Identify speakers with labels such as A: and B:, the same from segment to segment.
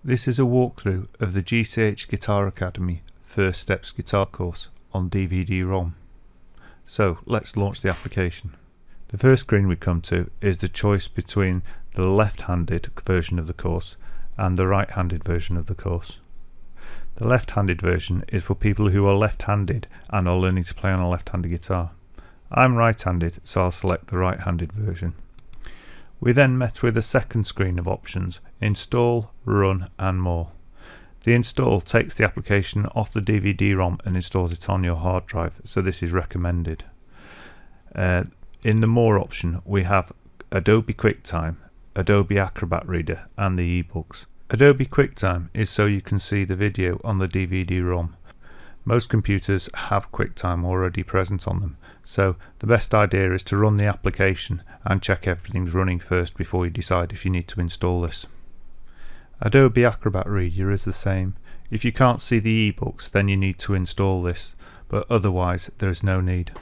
A: This is a walkthrough of the GCH Guitar Academy First Steps Guitar course on DVD-ROM. So let's launch the application. The first screen we come to is the choice between the left-handed version of the course and the right-handed version of the course. The left-handed version is for people who are left-handed and are learning to play on a left-handed guitar. I'm right-handed, so I'll select the right-handed version. We then met with a second screen of options: install, run and more. The install takes the application off the DVD-ROM and installs it on your hard drive, so this is recommended. In the more option we have Adobe QuickTime, Adobe Acrobat Reader and the ebooks. Adobe QuickTime is so you can see the video on the DVD-ROM. Most computers have QuickTime already present on them, so the best idea is to run the application and check everything's running first before you decide if you need to install this. Adobe Acrobat Reader is the same. If you can't see the ebooks, then you need to install this, but otherwise there is no need.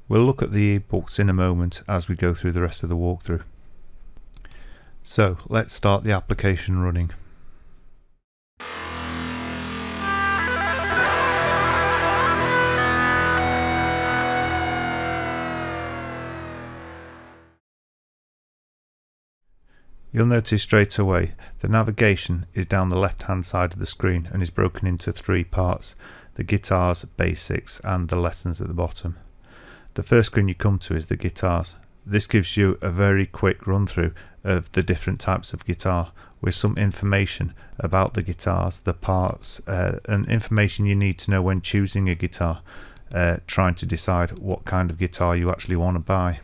A: We'll look at the ebooks in a moment as we go through the rest of the walkthrough. So let's start the application running. You'll notice straight away the navigation is down the left hand side of the screen and is broken into three parts: the guitars, basics and the lessons at the bottom. The first screen you come to is the guitars. This gives you a very quick run through of the different types of guitar with some information about the guitars, the parts and information you need to know when choosing a guitar, trying to decide what kind of guitar you actually want to buy.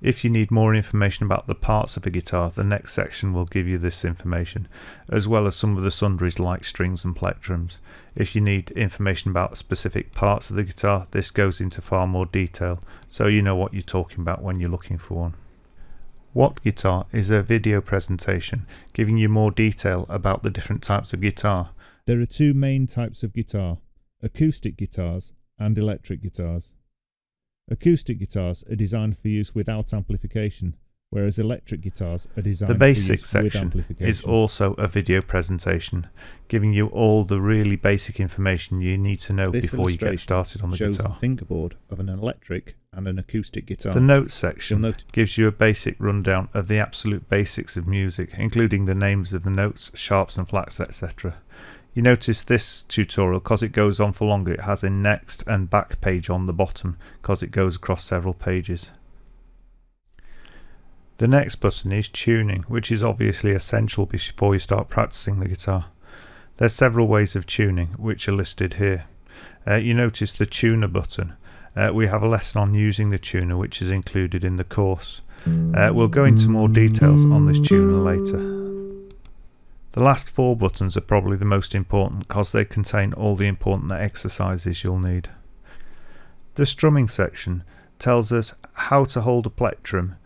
A: If you need more information about the parts of a guitar, the next section will give you this information, as well as some of the sundries like strings and plectrums. If you need information about specific parts of the guitar, this goes into far more detail, so you know what you're talking about when you're looking for one. What Guitar is a video presentation giving you more detail about the different types of guitar.
B: There are two main types of guitar: acoustic guitars and electric guitars. Acoustic guitars are designed for use without amplification, whereas electric guitars are designed
A: the
B: for
A: basic
B: use with
A: section
B: amplification.
A: is also a video presentation, giving you all the really basic information you need to know before you get started on the
B: shows
A: guitar.
B: The fingerboard of an electric and an acoustic guitar.
A: The notes section gives you a basic rundown of the absolute basics of music, including the names of the notes, sharps and flats, etc. You notice this tutorial, because it goes on for longer, it has a next and back page on the bottom because it goes across several pages. The next button is tuning, which is obviously essential before you start practicing the guitar. There's several ways of tuning which are listed here. You notice the tuner button. We have a lesson on using the tuner which is included in the course. We'll go into more details on this tuner later. The last four buttons are probably the most important because they contain all the important exercises you'll need. The strumming section tells us how to hold a plectrum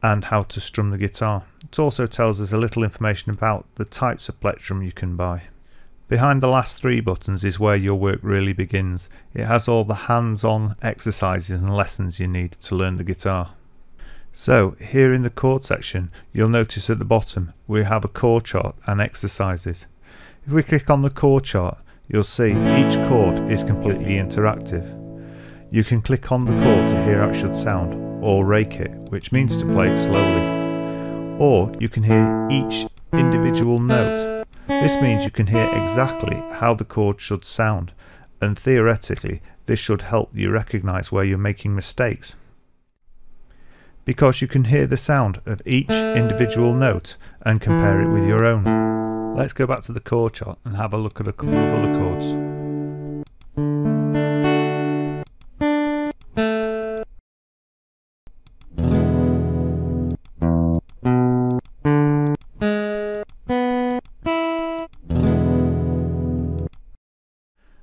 A: and how to strum the guitar. It also tells us a little information about the types of plectrum you can buy. Behind the last three buttons is where your work really begins. It has all the hands-on exercises and lessons you need to learn the guitar. So here in the chord section, you'll notice at the bottom we have a chord chart and exercises. If we click on the chord chart, you'll see each chord is completely interactive. You can click on the chord to hear how it should sound, or rake it, which means to play it slowly. Or you can hear each individual note. This means you can hear exactly how the chord should sound, and theoretically this should help you recognize where you're making mistakes, because you can hear the sound of each individual note and compare it with your own. Let's go back to the chord chart and have a look at a couple of other chords.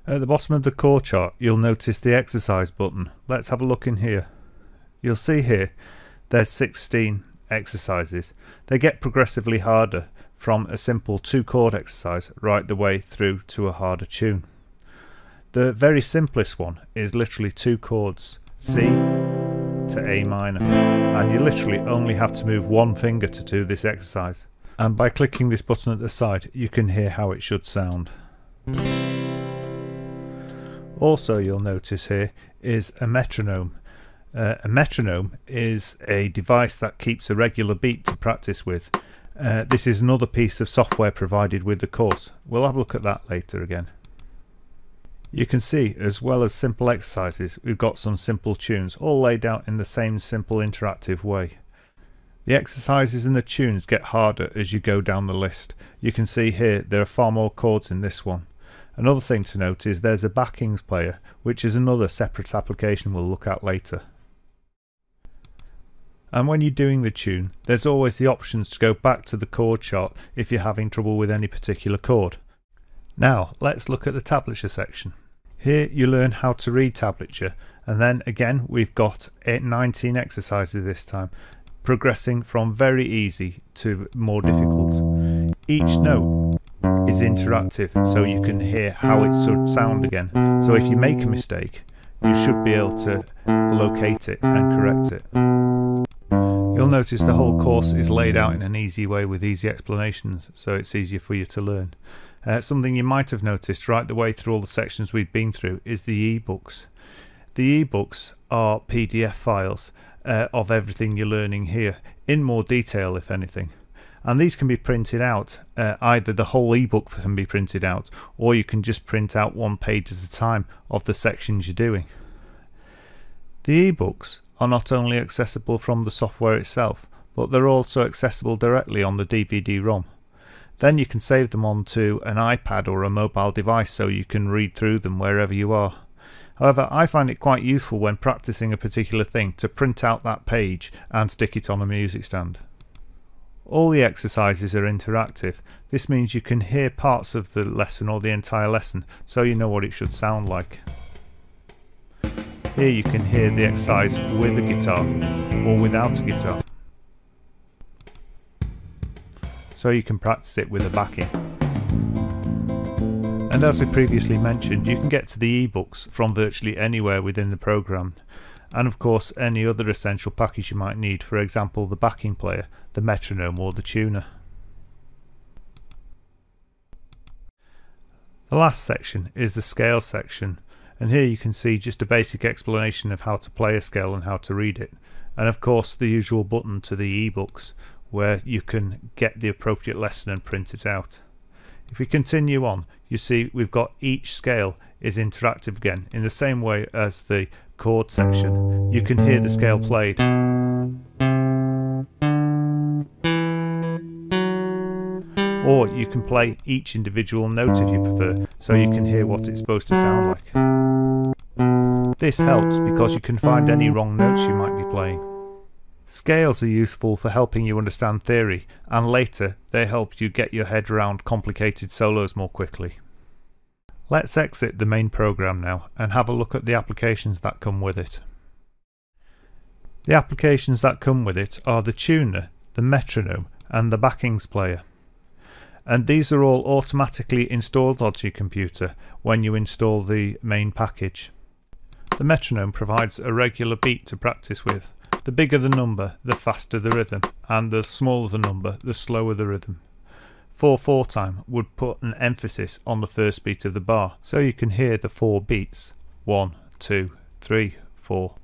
A: At the bottom of the chord chart you'll notice the exercise button. Let's have a look in here. You'll see here there's 16 exercises. They get progressively harder from a simple 2-chord exercise right the way through to a harder tune. The very simplest one is literally 2 chords, C, to A minor, and you literally only have to move one finger to do this exercise. And by clicking this button at the side, you can hear how it should sound. Also, you'll notice here is a metronome. A metronome is a device that keeps a regular beat to practice with. This is another piece of software provided with the course. We'll have a look at that later again. You can see, as well as simple exercises, we've got some simple tunes, all laid out in the same simple interactive way. The exercises and the tunes get harder as you go down the list. You can see here there are far more chords in this one. Another thing to note is there's a backings player, which is another separate application we'll look at later. And when you're doing the tune, there's always the options to go back to the chord chart if you're having trouble with any particular chord. Now let's look at the tablature section. Here you learn how to read tablature, and then again we've got 19 exercises this time, progressing from very easy to more difficult. Each note is interactive, so you can hear how it should sound again. So if you make a mistake, you should be able to locate it and correct it. You'll notice the whole course is laid out in an easy way with easy explanations, so it's easier for you to learn. Something you might have noticed right the way through all the sections we've been through is the ebooks. The ebooks are PDF files of everything you're learning here, in more detail if anything. And these can be printed out. Either the whole ebook can be printed out, or you can just print out one page at a time of the sections you're doing. The ebooks are not only accessible from the software itself, but they're also accessible directly on the DVD-ROM. Then you can save them onto an iPad or a mobile device so you can read through them wherever you are. However, I find it quite useful when practicing a particular thing to print out that page and stick it on a music stand. All the exercises are interactive. This means you can hear parts of the lesson or the entire lesson, so you know what it should sound like. Here you can hear the exercise with a guitar or without a guitar, so you can practice it with a backing. And as we previously mentioned, you can get to the ebooks from virtually anywhere within the program, and of course any other essential package you might need, for example the backing player, the metronome or the tuner. The last section is the scale section, and here you can see just a basic explanation of how to play a scale and how to read it, and of course the usual button to the ebooks where you can get the appropriate lesson and print it out. If we continue on, you see we've got each scale is interactive again in the same way as the chord section. You can hear the scale played. Or you can play each individual note if you prefer, so you can hear what it's supposed to sound like. This helps because you can find any wrong notes you might be playing. Scales are useful for helping you understand theory, and later they help you get your head around complicated solos more quickly. Let's exit the main program now and have a look at the applications that come with it. The applications that come with it are the tuner, the metronome and the backings player. And these are all automatically installed onto your computer when you install the main package. The metronome provides a regular beat to practice with. The bigger the number, the faster the rhythm, and the smaller the number, the slower the rhythm. 4/4 time would put an emphasis on the first beat of the bar, so you can hear the 4 beats. 1, 2, 3, 4.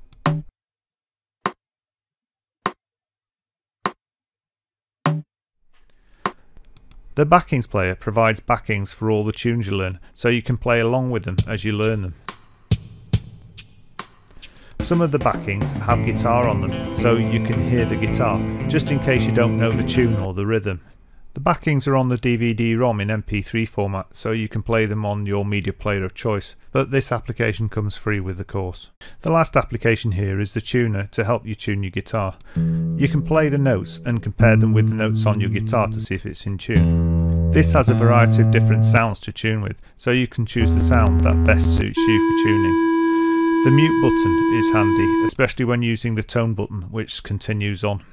A: The backings player provides backings for all the tunes you learn, so you can play along with them as you learn them. Some of the backings have guitar on them, so you can hear the guitar, just in case you don't know the tune or the rhythm. The backings are on the DVD-ROM in MP3 format, so you can play them on your media player of choice, but this application comes free with the course. The last application here is the tuner to help you tune your guitar. You can play the notes and compare them with the notes on your guitar to see if it's in tune. This has a variety of different sounds to tune with, so you can choose the sound that best suits you for tuning. The mute button is handy, especially when using the tone button, which continues on.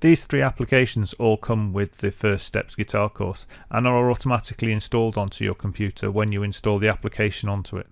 A: These 3 applications all come with the First Steps guitar course and are automatically installed onto your computer when you install the application onto it.